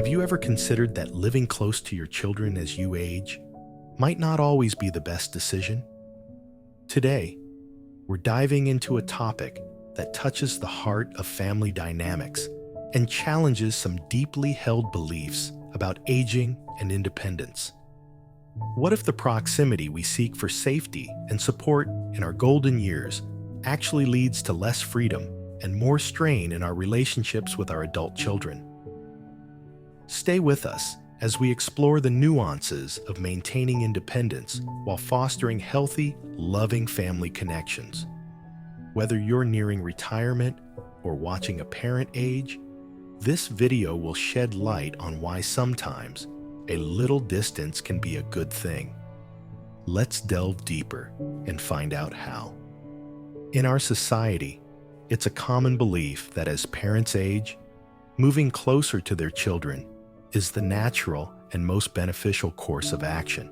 Have you ever considered that living close to your children as you age might not always be the best decision? Today, we're diving into a topic that touches the heart of family dynamics and challenges some deeply held beliefs about aging and independence. What if the proximity we seek for safety and support in our golden years actually leads to less freedom and more strain in our relationships with our adult children? Stay with us as we explore the nuances of maintaining independence while fostering healthy, loving family connections. Whether you're nearing retirement or watching a parent age, this video will shed light on why sometimes a little distance can be a good thing. Let's delve deeper and find out how. In our society, it's a common belief that as parents age, moving closer to their children is the natural and most beneficial course of action.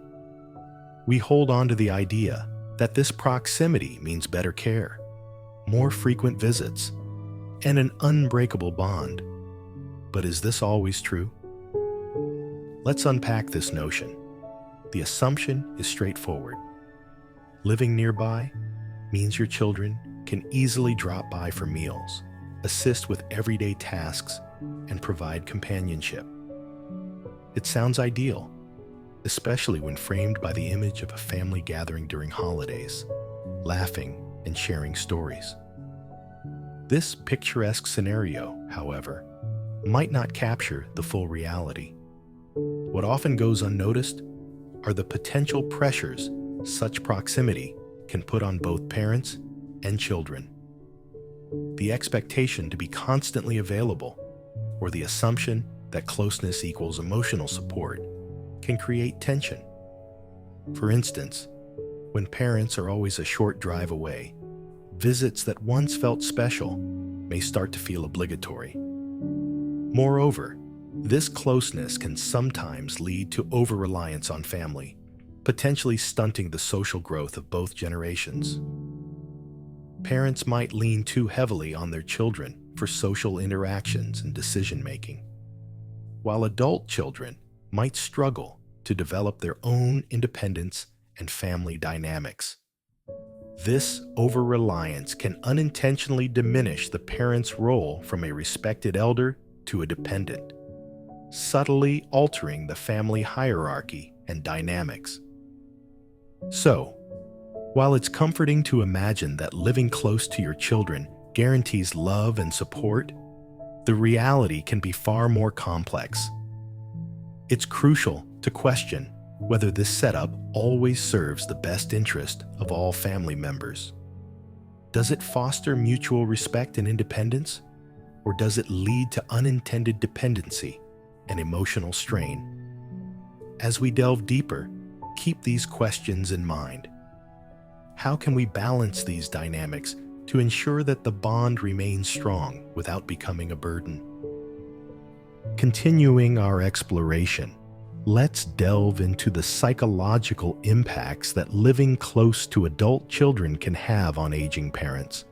We hold on to the idea that this proximity means better care, more frequent visits, and an unbreakable bond. But is this always true? Let's unpack this notion. The assumption is straightforward. Living nearby means your children can easily drop by for meals, assist with everyday tasks, and provide companionship. It sounds ideal, especially when framed by the image of a family gathering during holidays, laughing and sharing stories. This picturesque scenario, however, might not capture the full reality. What often goes unnoticed are the potential pressures such proximity can put on both parents and children. The expectation to be constantly available, or the assumption that closeness equals emotional support, can create tension. For instance, when parents are always a short drive away, visits that once felt special may start to feel obligatory. Moreover, this closeness can sometimes lead to over-reliance on family, potentially stunting the social growth of both generations. Parents might lean too heavily on their children for social interactions and decision-making, while adult children might struggle to develop their own independence and family dynamics. This over-reliance can unintentionally diminish the parent's role from a respected elder to a dependent, subtly altering the family hierarchy and dynamics. So, while it's comforting to imagine that living close to your children guarantees love and support, the reality can be far more complex. It's crucial to question whether this setup always serves the best interest of all family members. Does it foster mutual respect and independence, or does it lead to unintended dependency and emotional strain? As we delve deeper, keep these questions in mind. How can we balance these dynamics to ensure that the bond remains strong without becoming a burden? Continuing our exploration, let's delve into the psychological impacts that living close to adult children can have on aging parents.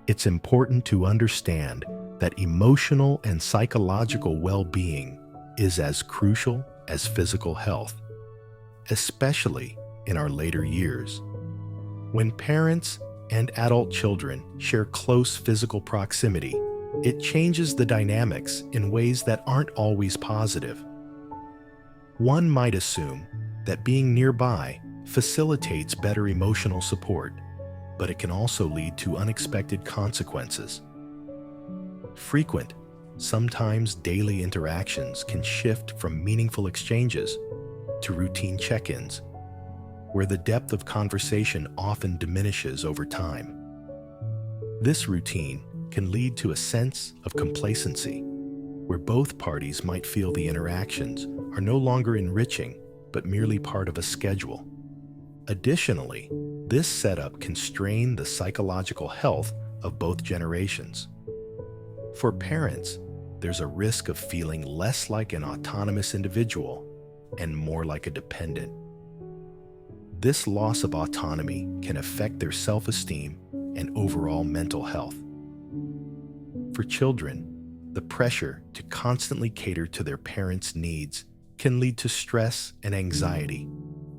It's important to understand that emotional and psychological well-being is as crucial as physical health, especially in our later years. When parents and adult children share close physical proximity, it changes the dynamics in ways that aren't always positive. One might assume that being nearby facilitates better emotional support, but it can also lead to unexpected consequences. Frequent, sometimes daily interactions can shift from meaningful exchanges to routine check-ins, where the depth of conversation often diminishes over time. This routine can lead to a sense of complacency, where both parties might feel the interactions are no longer enriching but merely part of a schedule. Additionally, this setup can strain the psychological health of both generations. For parents, there's a risk of feeling less like an autonomous individual and more like a dependent. This loss of autonomy can affect their self-esteem and overall mental health. For children, The pressure to constantly cater to their parents' needs can lead to stress and anxiety,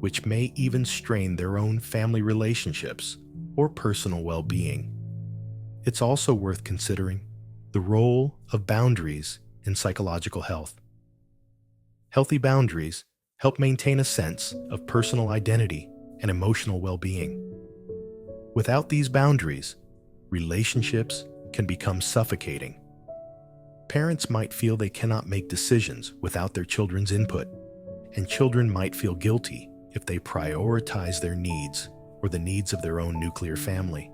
which may even strain their own family relationships or personal well-being. It's also worth considering the role of boundaries in psychological health. Healthy boundaries help maintain a sense of personal identity and emotional well-being. Without these boundaries, relationships can become suffocating. Parents might feel they cannot make decisions without their children's input, and children might feel guilty if they prioritize their needs or the needs of their own nuclear family.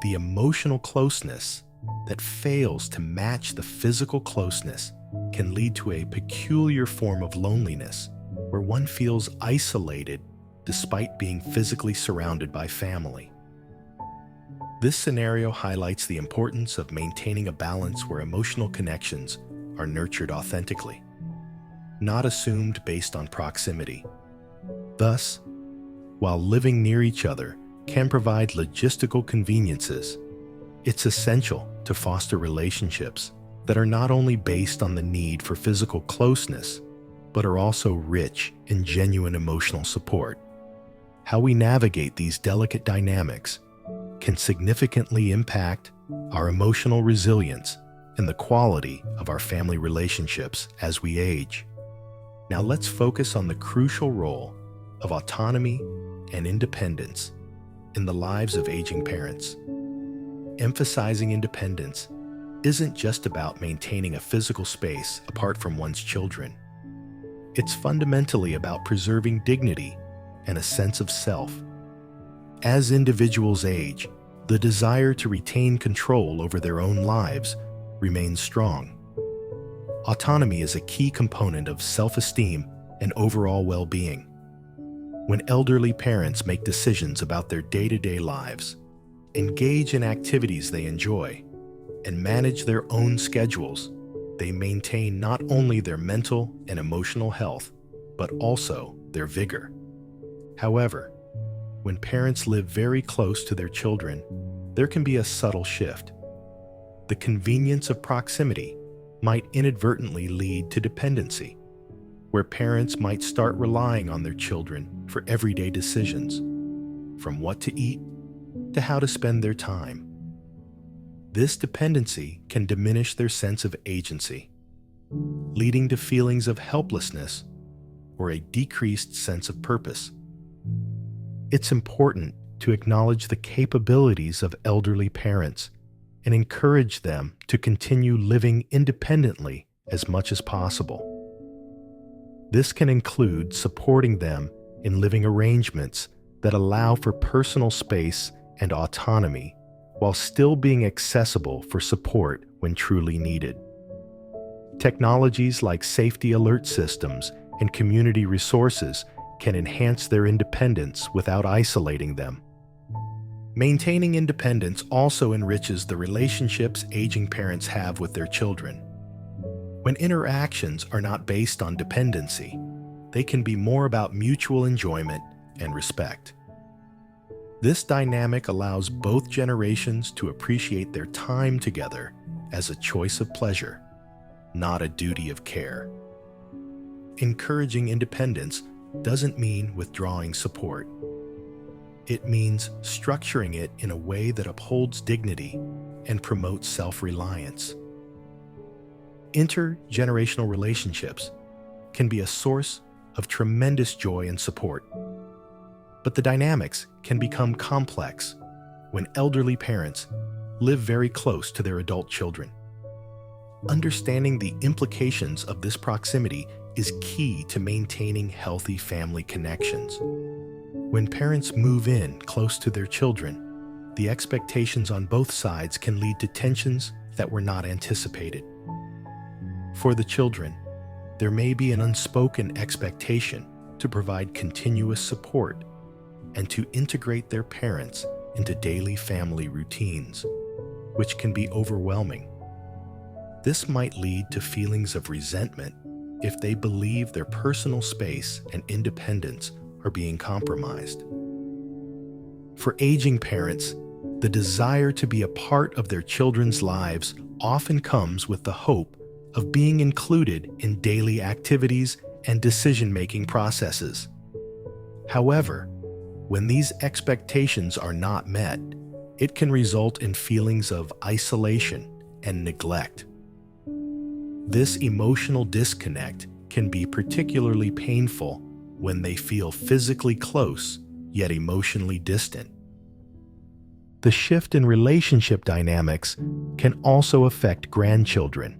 The emotional closeness that fails to match the physical closeness can lead to a peculiar form of loneliness, where one feels isolated despite being physically surrounded by family. This scenario highlights the importance of maintaining a balance where emotional connections are nurtured authentically, not assumed based on proximity. Thus, while living near each other can provide logistical conveniences, it's essential to foster relationships that are not only based on the need for physical closeness, but are also rich in genuine emotional support. How we navigate these delicate dynamics can significantly impact our emotional resilience and the quality of our family relationships as we age. Now let's focus on the crucial role of autonomy and independence in the lives of aging parents. Emphasizing independence isn't just about maintaining a physical space apart from one's children. It's fundamentally about preserving dignity and a sense of self. As individuals age, the desire to retain control over their own lives remains strong. Autonomy is a key component of self-esteem and overall well-being. When elderly parents make decisions about their day-to-day lives, engage in activities they enjoy, and manage their own schedules, they maintain not only their mental and emotional health, but also their vigor. However, when parents live very close to their children, there can be a subtle shift. The convenience of proximity might inadvertently lead to dependency, where parents might start relying on their children for everyday decisions, from what to eat to how to spend their time. This dependency can diminish their sense of agency, leading to feelings of helplessness or a decreased sense of purpose. It's important to acknowledge the capabilities of elderly parents and encourage them to continue living independently as much as possible. This can include supporting them in living arrangements that allow for personal space and autonomy while still being accessible for support when truly needed. Technologies like safety alert systems and community resources can enhance their independence without isolating them. Maintaining independence also enriches the relationships aging parents have with their children. When interactions are not based on dependency, they can be more about mutual enjoyment and respect. This dynamic allows both generations to appreciate their time together as a choice of pleasure, not a duty of care. Encouraging independence doesn't mean withdrawing support. It means structuring it in a way that upholds dignity and promotes self-reliance. Intergenerational relationships can be a source of tremendous joy and support, but the dynamics can become complex when elderly parents live very close to their adult children. Understanding the implications of this proximity is key to maintaining healthy family connections. When parents move in close to their children, the expectations on both sides can lead to tensions that were not anticipated. For the children, there may be an unspoken expectation to provide continuous support and to integrate their parents into daily family routines, which can be overwhelming. This might lead to feelings of resentment if they believe their personal space and independence are being compromised. For aging parents, the desire to be a part of their children's lives often comes with the hope of being included in daily activities and decision-making processes. However, when these expectations are not met, it can result in feelings of isolation and neglect. This emotional disconnect can be particularly painful when they feel physically close yet emotionally distant. The shift in relationship dynamics can also affect grandchildren.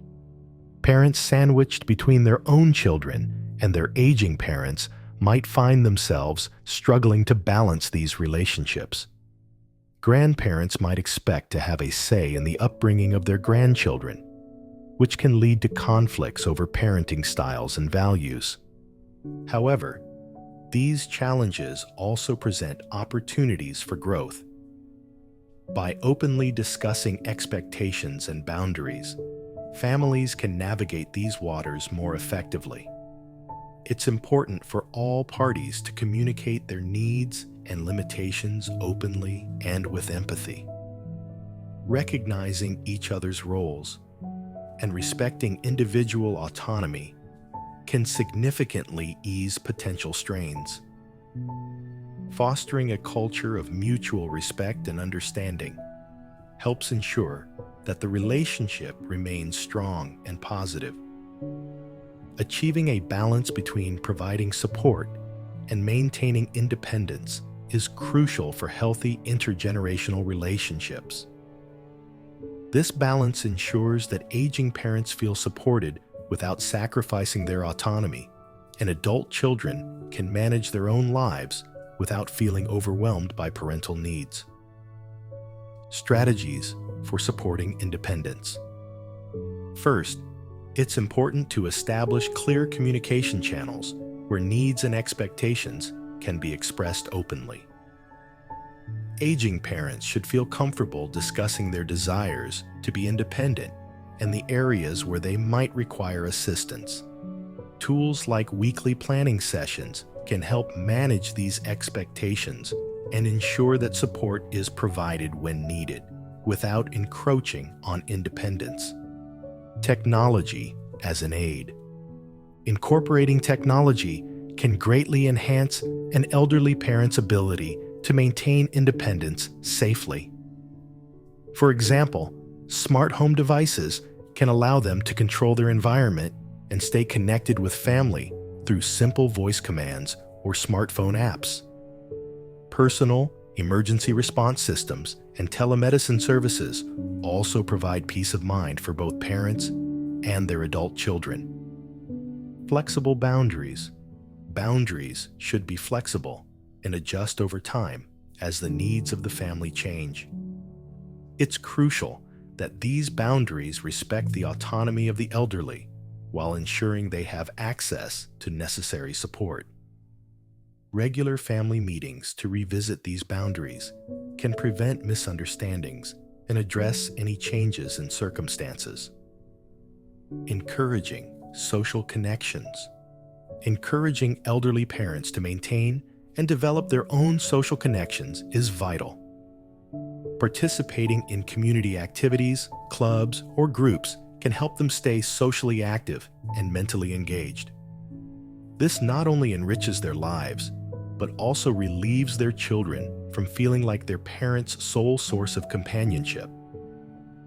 Parents sandwiched between their own children and their aging parents might find themselves struggling to balance these relationships. Grandparents might expect to have a say in the upbringing of their grandchildren, which can lead to conflicts over parenting styles and values. However, these challenges also present opportunities for growth. By openly discussing expectations and boundaries, families can navigate these waters more effectively. It's important for all parties to communicate their needs and limitations openly and with empathy. Recognizing each other's roles and respecting individual autonomy can significantly ease potential strains. Fostering a culture of mutual respect and understanding helps ensure that the relationship remains strong and positive. Achieving a balance between providing support and maintaining independence is crucial for healthy intergenerational relationships. This balance ensures that aging parents feel supported without sacrificing their autonomy, and adult children can manage their own lives without feeling overwhelmed by parental needs. Strategies for supporting independence. First, it's important to establish clear communication channels where needs and expectations can be expressed openly. Aging parents should feel comfortable discussing their desires to be independent and the areas where they might require assistance. Tools like weekly planning sessions can help manage these expectations and ensure that support is provided when needed, without encroaching on independence. Technology as an aid. Incorporating technology can greatly enhance an elderly parent's ability to maintain independence safely. For example, smart home devices can allow them to control their environment and stay connected with family through simple voice commands or smartphone apps. Personal emergency response systems and telemedicine services also provide peace of mind for both parents and their adult children. Flexible boundaries. Boundaries should be flexible and adjust over time as the needs of the family change. It's crucial that these boundaries respect the autonomy of the elderly while ensuring they have access to necessary support. Regular family meetings to revisit these boundaries can prevent misunderstandings and address any changes in circumstances. Encouraging social connections. Encouraging elderly parents to maintain and develop their own social connections is vital. Participating in community activities, clubs, or groups can help them stay socially active and mentally engaged. This not only enriches their lives, but also relieves their children from feeling like their parents' sole source of companionship.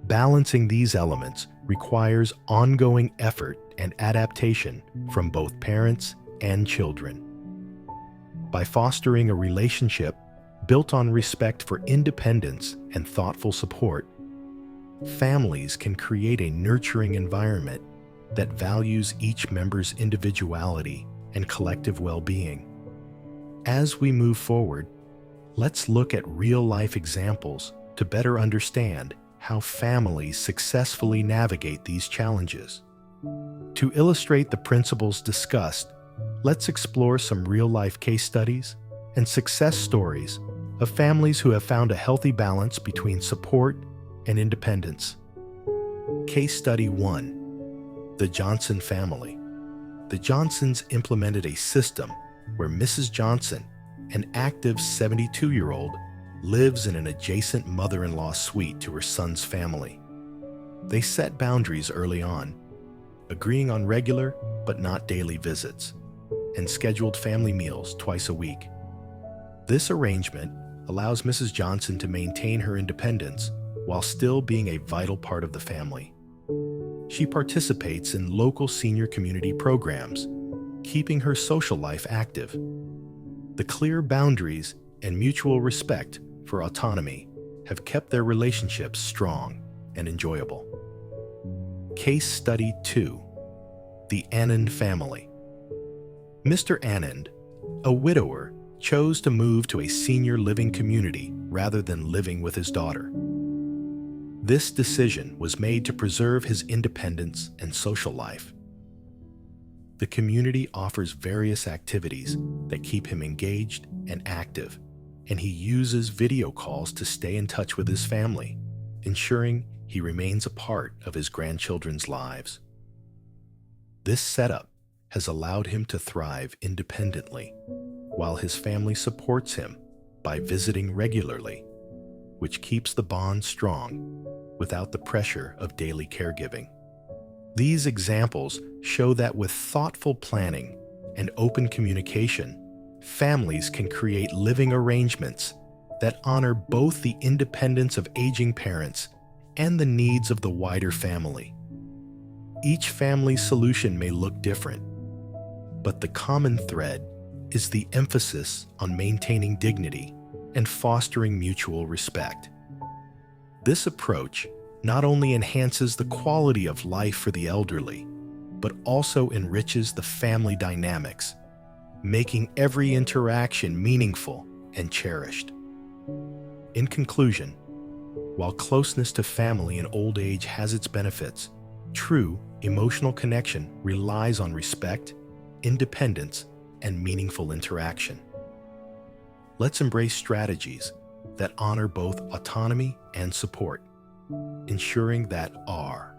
Balancing these elements requires ongoing effort and adaptation from both parents and children. By fostering a relationship built on respect for independence and thoughtful support, families can create a nurturing environment that values each member's individuality and collective well-being. As we move forward, let's look at real-life examples to better understand how families successfully navigate these challenges. To illustrate the principles discussed, let's explore some real-life case studies and success stories of families who have found a healthy balance between support and independence. Case Study 1. The Johnson Family. The Johnsons implemented a system where Mrs. Johnson, an active 72-year-old, lives in an adjacent mother-in-law suite to her son's family. They set boundaries early on, agreeing on regular but not daily visits, and scheduled family meals twice a week. This arrangement allows Mrs. Johnson to maintain her independence while still being a vital part of the family. She participates in local senior community programs, keeping her social life active. The clear boundaries and mutual respect for autonomy have kept their relationships strong and enjoyable. Case Study 2: The Anand Family. Mr. Anand, a widower, chose to move to a senior living community rather than living with his daughter. This decision was made to preserve his independence and social life. The community offers various activities that keep him engaged and active, and he uses video calls to stay in touch with his family, ensuring he remains a part of his grandchildren's lives. This setup has allowed him to thrive independently, while his family supports him by visiting regularly, which keeps the bond strong without the pressure of daily caregiving. These examples show that with thoughtful planning and open communication, families can create living arrangements that honor both the independence of aging parents and the needs of the wider family. Each family's solution may look different, but the common thread is the emphasis on maintaining dignity and fostering mutual respect. This approach not only enhances the quality of life for the elderly, but also enriches the family dynamics, making every interaction meaningful and cherished. In conclusion, while closeness to family in old age has its benefits, true emotional connection relies on respect, independence, and meaningful interaction. Let's embrace strategies that honor both autonomy and support, ensuring that our